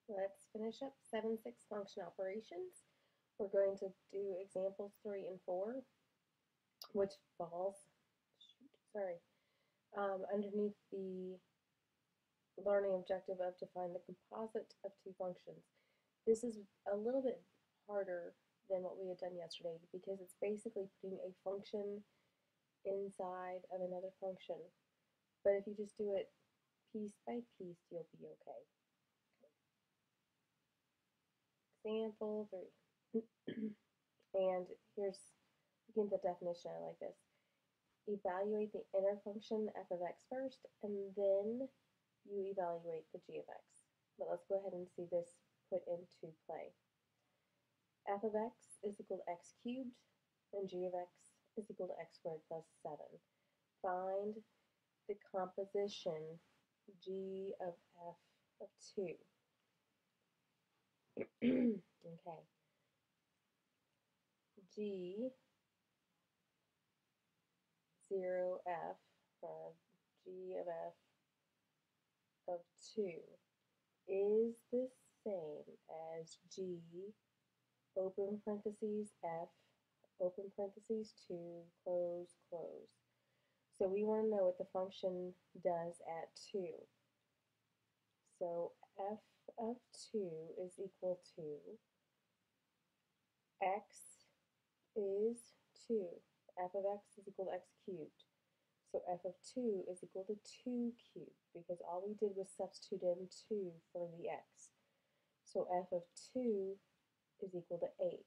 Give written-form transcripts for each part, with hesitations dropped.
Let's finish up 7-6 function operations. We're going to do examples 3 and 4, which falls underneath the learning objective of define the composite of two functions. This is a little bit harder than what we had done yesterday because it's basically putting a function inside of another function. But if you just do it piece by piece, you'll be okay. Example 3. And here's, again, the definition. I like this. Evaluate the inner function f of x first, and then you evaluate the g of x. But let's go ahead and see this put into play. F of x is equal to x cubed, and g of x is equal to x squared plus 7. Find the composition g of f of 2. Okay. G 0f, or g of f of 2, is the same as g open parentheses f open parentheses 2 close close. So we want to know what the function does at 2. So f of 2 is equal to x is 2. F of x is equal to x cubed. So f of 2 is equal to 2 cubed because all we did was substitute in 2 for the x. So f of 2 is equal to 8.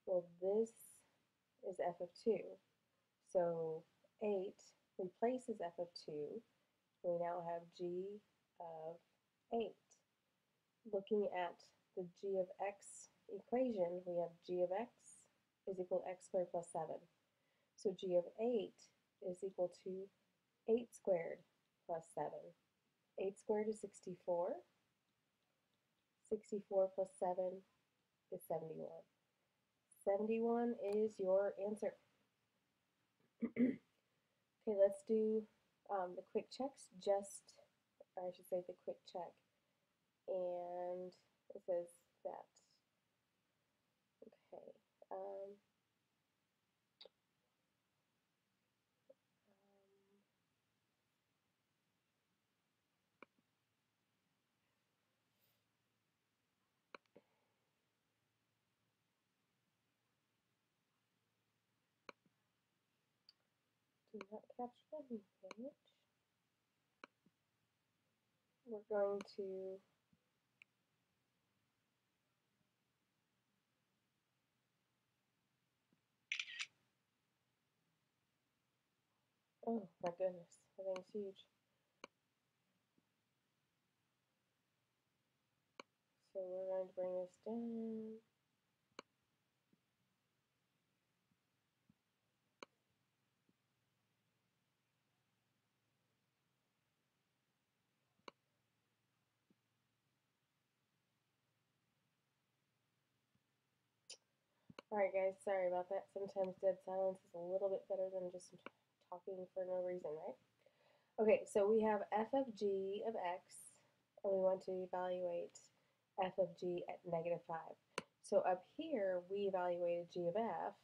Well, this is f of 2. So 8 replaces f of 2. We now have g of 8. Looking at the g of x equation, we have g of x is equal to x squared plus 7. So g of 8 is equal to 8 squared plus 7. 8 squared is 64. 64 plus 7 is 71. 71 is your answer. Okay, let's do the quick checks, or I should say the quick check. And it says that. Okay. Do not capture the page. We're going to oh my goodness, that thing's huge. So we're going to bring this down. Alright guys, sorry about that. Sometimes dead silence is a little bit better than just talking for no reason, right? Okay, so we have f of g of x, and we want to evaluate f of g at -5. So up here, we evaluated g of f.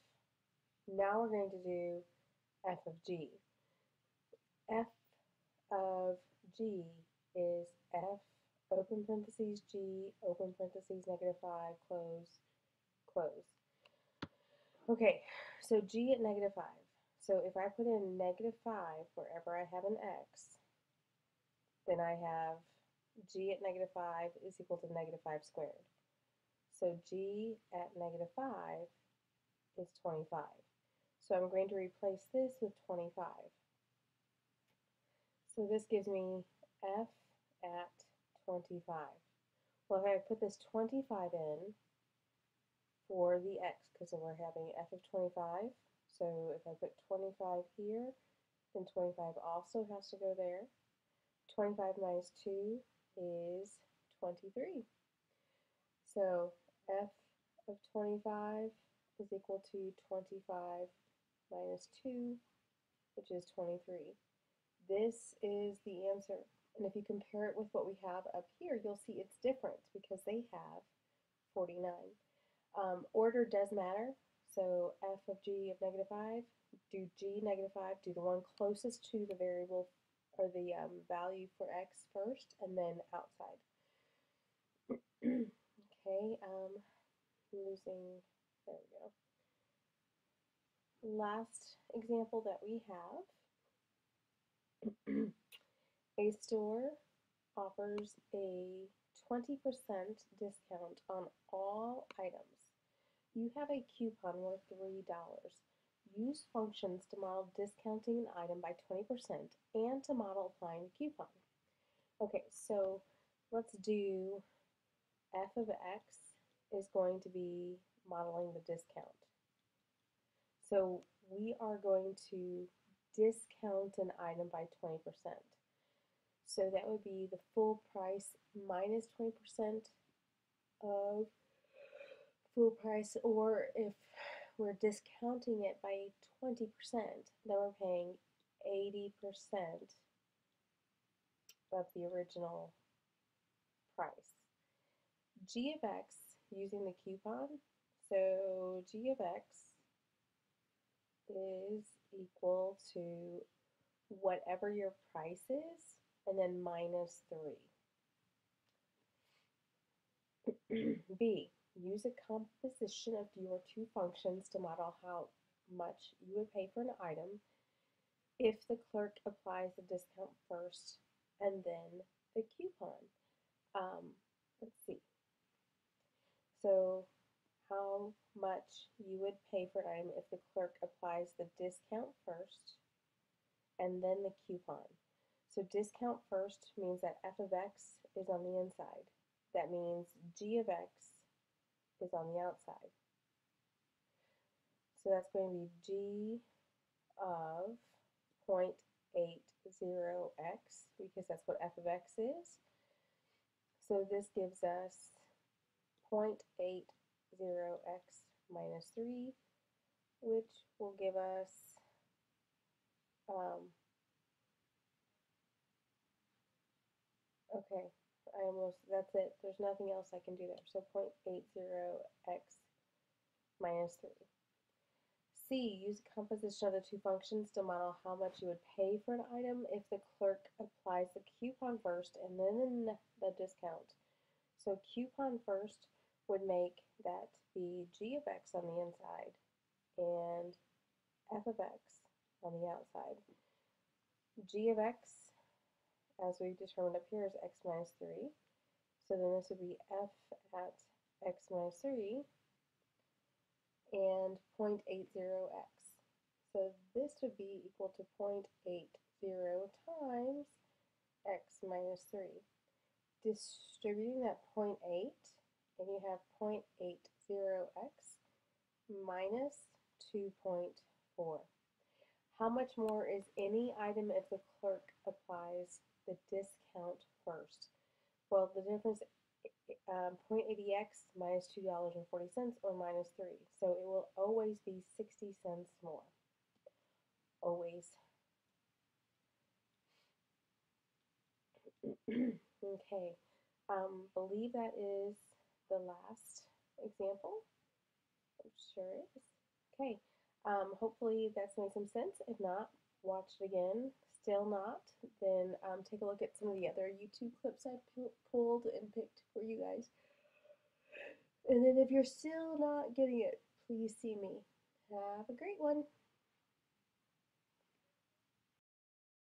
Now we're going to do f of g. F of g is f open parentheses g open parentheses -5 close close. Okay, so g at -5. So if I put in -5 wherever I have an x, then I have g at -5 is equal to -5 squared. So g at -5 is 25. So I'm going to replace this with 25. So this gives me f at 25. Well, if I put this 25 in for the x, because we're having f of 25, so if I put 25 here, then 25 also has to go there. 25 minus 2 is 23. So f of 25 is equal to 25 minus 2, which is 23. This is the answer. And if you compare it with what we have up here, you'll see it's different because they have 49. Order does matter. So f of g of -5, do g -5, do the one closest to the variable or the value for x first, and then outside. Okay, losing, there we go. Last example that we have, a store offers a 20% discount on all items. You have a coupon worth $3. Use functions to model discounting an item by 20% and to model applying the coupon. Okay, so let's do f of x is going to be modeling the discount. So we are going to discount an item by 20%. So that would be the full price minus 20% of full price, or if we're discounting it by 20%, then we're paying 80% of the original price. G of x using the coupon, so g of x is equal to whatever your price is, and then minus 3. B, use a composition of your two functions to model how much you would pay for an item if the clerk applies the discount first and then the coupon. Let's see. So how much you would pay for an item if the clerk applies the discount first and then the coupon. So discount first means that f of x is on the inside. That means g of x is on the outside. So that's going to be g of 0.80x, because that's what f of x is. So this gives us 0.80x minus 3, which will give us okay, that's it. There's nothing else I can do there. So 0.80x minus 3. C, use a composition of the two functions to model how much you would pay for an item if the clerk applies the coupon first and then the discount. So coupon first would make that be g of x on the inside and f of x on the outside. G of x, as we determined up here, is x minus 3. So then this would be f at x minus 3 and 0.80x. So this would be equal to 0.80 times x minus 3. Distributing that 0.8, and you have 0.80x minus 2.4. How much more is any item if the clerk applies the discount first? Well, the difference, 0.80x minus $2.40 or minus 3. So it will always be 60 cents more. Always. Okay. Believe that is the last example. It sure is. Okay. Hopefully that's made some sense. If not, watch it again. Still not, then take a look at some of the other YouTube clips I pulled and picked for you guys. And then if you're still not getting it, please see me. Have a great one.